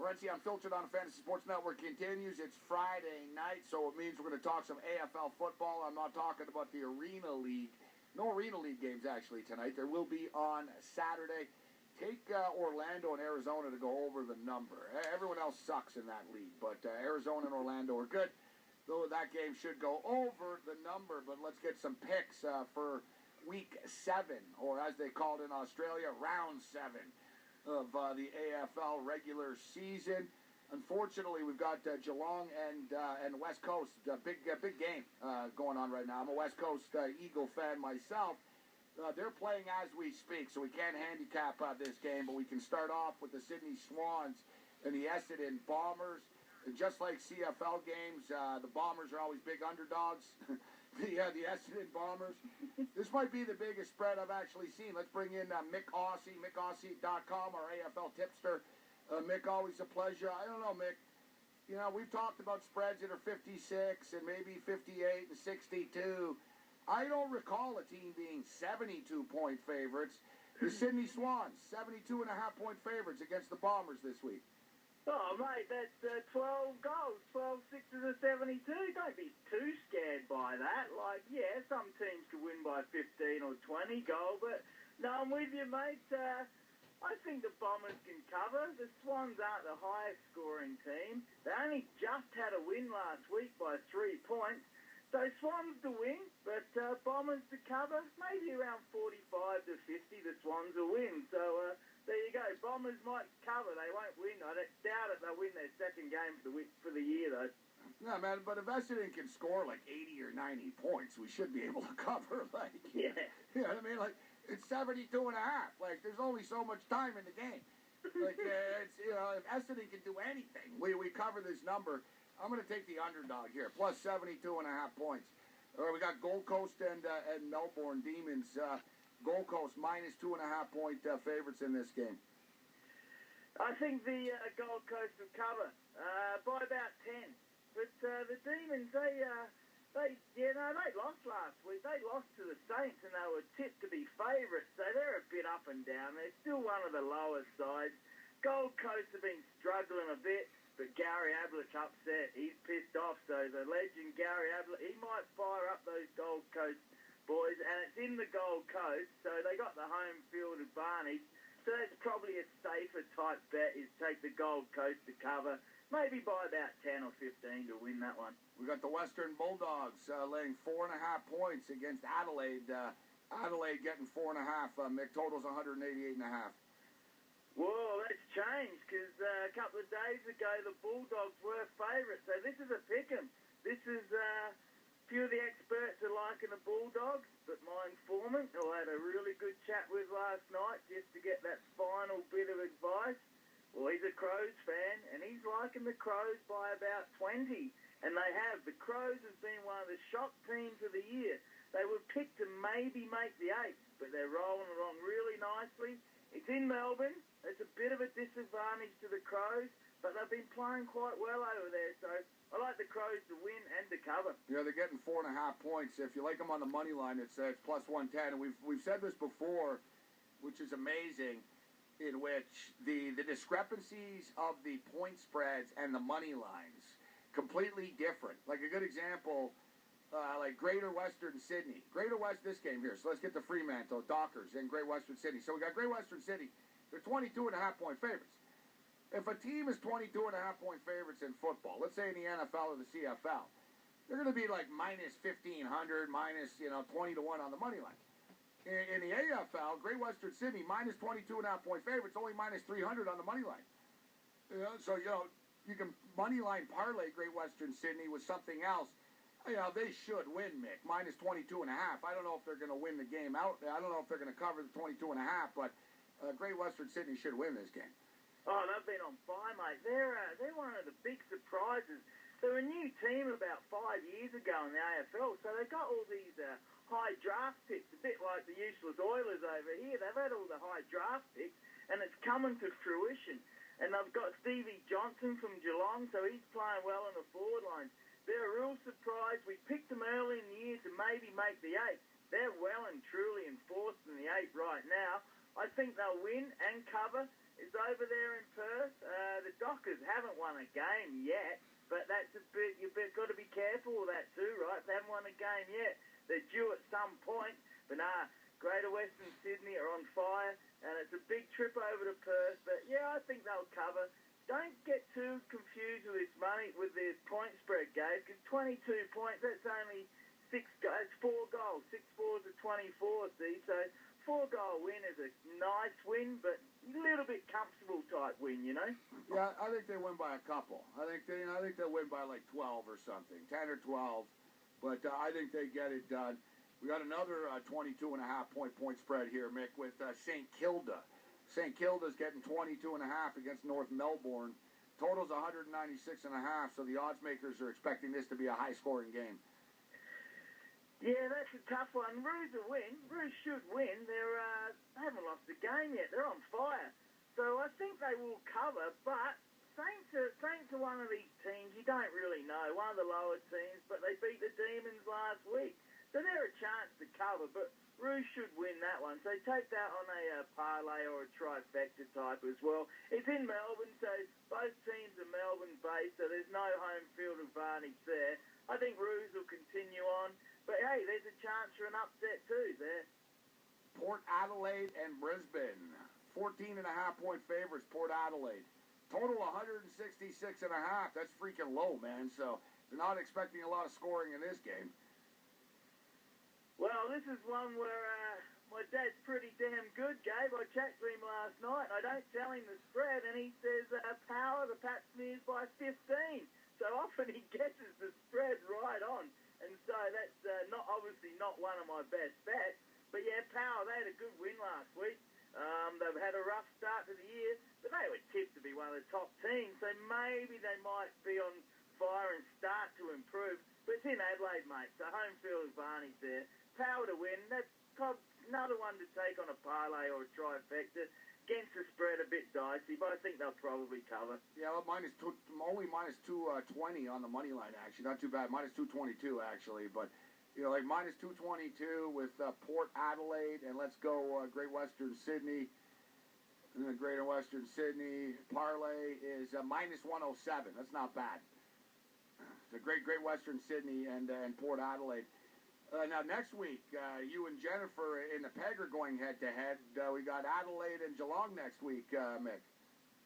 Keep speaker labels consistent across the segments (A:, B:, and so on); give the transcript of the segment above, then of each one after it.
A: Morency Unfiltered on the Fantasy Sports Network continues. It's Friday night, so it means we're going to talk some AFL football. I'm not talking about the Arena League. No Arena League games, actually, tonight. There will be on Saturday. Take Orlando and Arizona to go over the number. Everyone else sucks in that league, but Arizona and Orlando are good. Though that game should go over the number, but let's get some picks for Week 7, or as they call it in Australia, Round 7 of the AFL regular season. Unfortunately, we've got Geelong and West Coast, big game going on right now. I'm a West Coast Eagle fan myself. They're playing as we speak, so we can't handicap this game, but we can start off with the Sydney Swans and the Essendon Bombers. And just like CFL games, the Bombers are always big underdogs. the Essendon Bombers. This might be the biggest spread I've actually seen. Let's bring in Myk Aussie, MykAussie.com, our AFL tipster. Myk, always a pleasure. I don't know, Myk. You know, we've talked about spreads that are 56 and maybe 58 and 62. I don't recall a team being 72-point favorites. The Sydney Swans, 72.5-point favorites against the Bombers this week.
B: Oh, mate, that's 12 goals, 12 sixes of 72. Don't be too scared by that. Like, yeah, some teams could win by 15 or 20 goals, but no, I'm with you, mate. I think the Bombers can cover. The Swans aren't the highest scoring team. They only just had a win last week by 3 points. So Swans to win, but Bombers to cover, maybe around 45 to 50, the Swans will win. So there you go. Bombers might cover. They won't win. I doubt it. They'll win their second game for the year, though.
A: No, man, but if Essendon can score like 80 or 90 points, we should be able to cover. Like,
B: yeah.
A: You know what I mean? Like, it's 72.5. Like, there's only so much time in the game. Like, it's, you know, if Essendon can do anything, we cover this number. I'm going to take the underdog here, plus 72.5 points. All right, we got Gold Coast and Melbourne Demons. Gold Coast minus 2.5-point favorites in this game.
B: I think the Gold Coast will cover by about 10. But the Demons, they lost last week. They lost to the Saints, and they were tipped to be favourites. So they're a bit up and down. They're still one of the lowest sides. Gold Coast have been struggling a bit. But Gary Ablett's upset. He's pissed off. So the legend Gary Ablett, he might fire up those Gold Coast boys. And it's in the Gold Coast, so they got the home field advantage. So that's probably a safer type bet, is take the Gold Coast to cover. Maybe by about 10 or 15 to win that one.
A: We got the Western Bulldogs laying 4.5 points against Adelaide. Adelaide getting 4.5. Myk, total's 188.5.
B: Well, that's changed because a couple of days ago the Bulldogs were favourites. So this is a pick-em. This is a few of the experts are liking the Bulldogs, but my informant, who I had a really good chat with last night just to get that final bit of advice, well, he's a Crows fan, and he's liking the Crows by about 20. And they have. The Crows has been one of the shock teams of the year. They were picked to maybe make the 8, but they're rolling along really nicely. It's in Melbourne. It's a bit of a disadvantage to the Crows, but they've been playing quite well over there. So I like the Crows to win and to cover.
A: Yeah, they're getting 4.5 points. If you like them on the money line, it's plus 110. And we've said this before, which is amazing, in which the discrepancies of the point spreads and the money lines completely different. Like a good example, like Greater Western Sydney. Greater West, this game here. So let's get to Fremantle, Dockers, and Great Western Sydney. So we got Great Western Sydney. They're 22.5-point favorites. If a team is 22.5-point favorites in football, let's say in the NFL or the CFL, they're going to be like minus 1,500, minus 20 to 1 on the money line. In the AFL, Great Western Sydney minus 22.5-point favorites, only minus 300 on the money line. So you can money line parlay Great Western Sydney with something else. They should win, Myk. Minus 22.5. I don't know if they're going to win the game out. I don't know if they're going to cover the 22.5, but Great Western Sydney should win this game.
B: Oh, they've been on fire, mate. They're one of the big surprises. They're a new team about 5 years ago in the AFL, so they've got all these high draft picks, a bit like the useless Oilers over here. They've had all the high draft picks, and it's coming to fruition. And they've got Stevie Johnson from Geelong, so he's playing well in the forward line. They're a real surprise. We picked them early in the year to maybe make the 8. They're well and truly enforced in the 8 right now. I think they'll win and cover. is over there in Perth. The Dockers haven't won a game yet, but that's a bit, you've got to be careful with that too, right? They haven't won a game yet. They're due at some point, but Greater Western Sydney are on fire, and it's a big trip over to Perth. But yeah, I think they'll cover. Don't get too confused with this money, with the point spread, Gabe, because 22 points, that's only 6 goals, 4 goals. 6 fours are 24, see? So 4-goal win is a nice win, but a little bit comfortable type win, you know?
A: Yeah, I think they win by a couple. I think they'll win by like 12 or something, 10 or 12. But I think they get it done. We got another 22.5 point spread here, Myk, with St. Kilda. St. Kilda's getting 22.5 against North Melbourne. Total's 196.5, so the odds makers are expecting this to be a high-scoring game.
B: Yeah, that's a tough one. Roos will win. Roos should win. They haven't lost a game yet. They're on fire. So I think they will cover, but Saints are one of these teams you don't really know. One of the lower teams, but they beat the Demons last week. So they're a chance to cover, but Roos should win that one. So take that on a parlay or a trifecta type as well. It's in Melbourne, so both teams are Melbourne-based, so there's no home field advantage there. I think Roos will continue on. But, hey, there's a chance for an upset too there.
A: Port Adelaide and Brisbane. 14.5-point favorites, Port Adelaide. Total 166.5. That's freaking low, man. So they're not expecting a lot of scoring in this game.
B: Well, this is one where my dad's pretty damn good, Gabe. I chatted to him last night. I don't tell him the spread, and he says Power, the Pats Smears by 15. So often he guesses the spread right on. And so that's obviously not one of my best bets. But yeah, Power, they had a good win last week. They've had a rough start to the year, but they were tipped to be one of the top teams. So maybe they might be on fire and start to improve. But it's in Adelaide, mate. So home field advantage there. Power to win. That's another one to take on a parlay or a trifecta. Against the spread, a bit dicey, but I think they'll probably cover. Yeah, well, only minus 220 on the money line, actually. Not too bad. Minus 222, actually. But, you know, like minus 222 with Port Adelaide, and let's go Great Western Sydney. And then Greater Western Sydney parlay is minus 107. That's not bad. The Great Western Sydney and Port Adelaide. Now, next week, you and Jennifer in the PEG are going head-to-head. We got Adelaide and Geelong next week, Myk.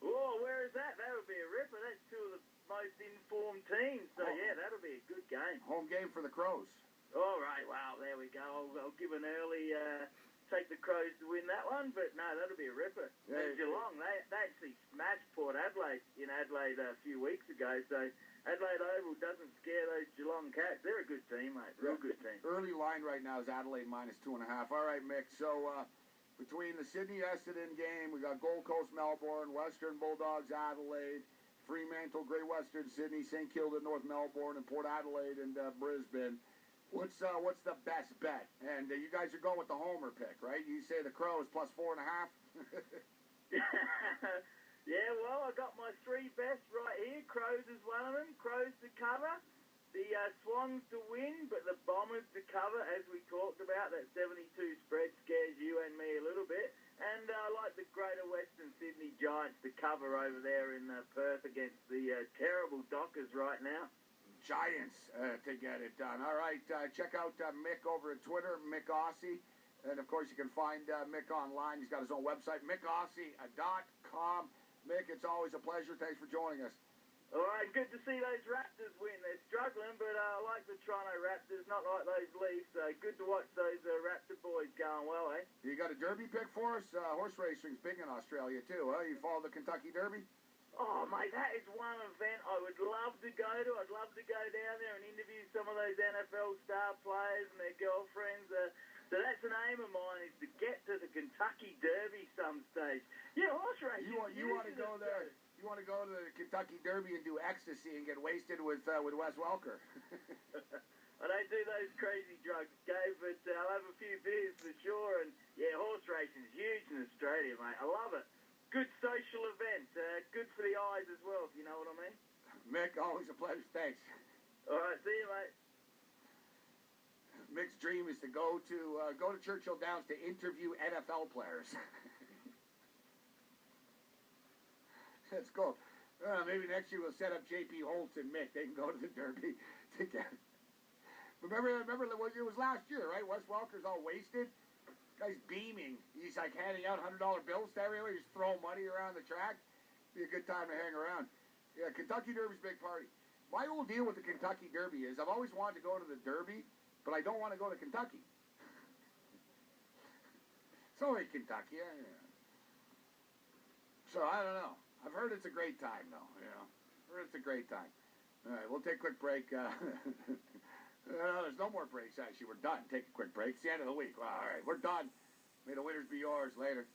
B: Oh, where is that? That would be a ripper. That's two of the most informed teams. So, yeah, that'll be a good game. Home game for the Crows. All right, wow, there we go. I'll give an early take the Crows to win that one, but no, that'll be a ripper. Yeah, and Geelong, they actually smashed Port Adelaide in Adelaide a few weeks ago, so Adelaide Oval doesn't scare those Geelong Cats. They're a good team, mate. Real good team. Early line right now is Adelaide minus 2.5. All right, Myk. So between the Sydney-Essendon game, we got Gold Coast Melbourne, Western Bulldogs Adelaide, Fremantle, Great Western Sydney, St. Kilda, North Melbourne, and Port Adelaide and Brisbane. What's the best bet? And you guys are going with the homer pick, right? You say the Crows plus 4.5. Yeah, well, I got my 3 best right here. Crows is one of them. Crows to cover. The Swans to win, but the Bombers to cover, as we talked about. That 72 spread scares you and me a little bit. And I like the Greater Western Sydney Giants to cover over there in Perth against the terrible Dockers right now. Giants to get it done. All right, check out Myk over at Twitter, Myk Aussie. And, of course, you can find Myk online. He's got his own website, MykAussie.com. Myk, it's always a pleasure. Thanks for joining us. All right, good to see those Raptors win. They're struggling, but I like the Toronto Raptors, not like those Leafs. Good to watch those Raptor boys going well, eh? You got a Derby pick for us? Horse racing's big in Australia, too, huh? You follow the Kentucky Derby? Oh, mate, that is one event I would love to go to. I'd love to go down there and interview some of those NFL star players and their girlfriends. So that's an aim of mine, is to get to the Kentucky Derby some stage. Yeah, horse racing. You want to go there? You want to go to the Kentucky Derby and do ecstasy and get wasted with Wes Welker? I don't do those crazy drugs, Gabe, but I'll have a few beers for sure. And yeah, horse racing's huge in Australia, mate. I love it. Good social event. Good for the eyes as well, if you know what I mean. Myk, always a pleasure. Thanks. All right, see you, mate. Myk's dream is to go to Churchill Downs to interview NFL players.
A: Let's go. Maybe next year we'll set up J.P. Holtz and Myk. They can go to the Derby together. Remember what it was last year, right? Wes Welker's all wasted. Guy's beaming. He's like handing out $100 bills to everyone. He's throwing money around the track. Be a good time to hang around. Yeah, Kentucky Derby's a big party. My whole deal with the Kentucky Derby is I've always wanted to go to the Derby, but I don't want to go to Kentucky. Sorry, Kentucky. Yeah. So I don't know. I've heard it's a great time, though. You know, heard it's a great time. All right, we'll take a quick break. There's no more breaks. Actually, we're done. Take a quick break. It's the end of the week. Well, all right, we're done. May the winners be yours. Later.